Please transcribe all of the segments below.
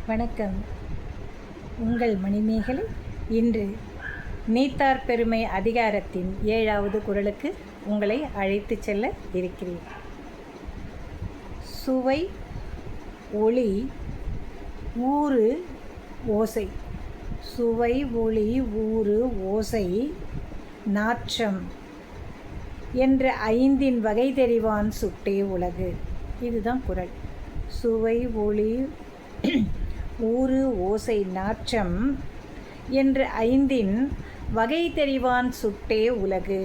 வணக்கம். உங்கள் மணிமேகலை இன்று நீத்தார் பெருமை அதிகாரத்தின் 7வது குறளுக்கு உங்களை அழைத்து செல்ல இருக்கிறேன். சுவை, ஒளி, ஊறு, ஓசை. சுவை, ஒளி, ஊறு, ஓசை, நாற்றம் என்ற 5 வகை தெரிவான் சுட்டே உலகு. இதுதான் குறள். சுவை, ஒளி, ஊறு, ஓசை, நாற்றம் என்று 5 வகை தெரிவான் சுட்டே உலகு.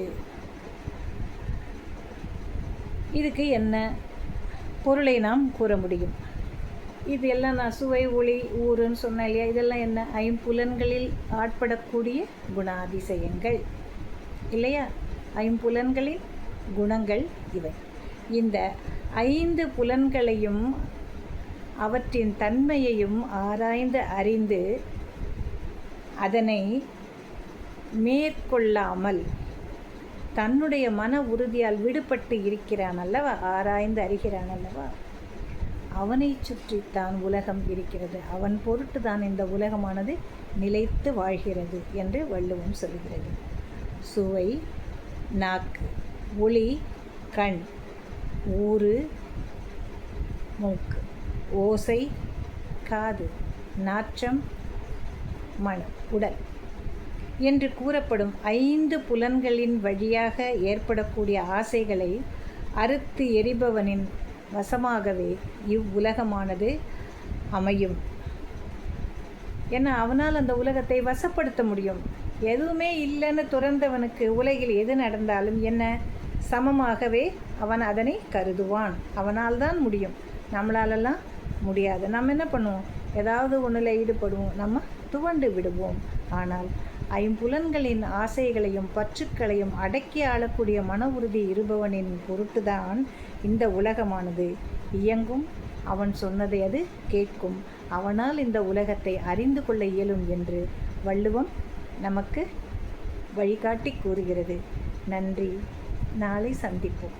இதுக்கு என்ன பொருளை நாம் கூற முடியும்? இது எல்லாம் நான் சுவை, ஒளி, ஊறுன்னு சொன்னேன் இல்லையா? இதெல்லாம் என்ன? 5 ஆட்படக்கூடிய குணாதிசயங்கள் இல்லையா? 5 குணங்கள் இவை. இந்த 5 புலன்களையும் அவற்றின் தன்மையையும் ஆராய்ந்து அறிந்து அதனை மேற்கொள்ளாமல் தன்னுடைய மன உறுதியால் விடுபட்டு இருக்கிறான் அல்லவா, ஆராய்ந்து அறிகிறான் அல்லவா, அவனை சுற்றித்தான் உலகம் இருக்கிறது. அவன் பொருட்டு தான் இந்த உலகமானது நிலைத்து வாழ்கிறது என்று வள்ளுவம் சொல்கிறது. சுவை நாக்கு, ஒளி கண், ஊறு மூக்கு, ஓசை காது, நாற்றம் மனம் உடல் என்று கூறப்படும் 5 புலன்களின் வழியாக ஏற்படக்கூடிய ஆசைகளை அறுத்து எரிபவனின் வசமாகவே இவ்வுலகமானது அமையும். ஏன்னா அவனால் அந்த உலகத்தை வசப்படுத்த முடியும். எதுவுமே இல்லைன்னு துறந்தவனுக்கு உலகில் எது நடந்தாலும் என்ன சமமாகவே அவன் அதனை கருதுவான். அவனால் தான் முடியும், நம்மளாலெல்லாம் முடியாது. நம்ம என்ன பண்ணுவோம்? ஏதாவது ஒன்றில் ஈடுபடுவோம், நம்ம துவண்டு விடுவோம். ஆனால் 5 ஆசைகளையும் பற்றுக்களையும் அடக்கி ஆளக்கூடிய மன உறுதி இருப்பவனின் பொருட்டுதான் இந்த உலகமானது இயங்கும். அவன் சொன்னதை அது கேட்கும். அவனால் இந்த உலகத்தை அறிந்து கொள்ள இயலும் என்று வள்ளுவம் நமக்கு வழிகாட்டி கூறுகிறது. நன்றி. நாளை சந்திப்போம்.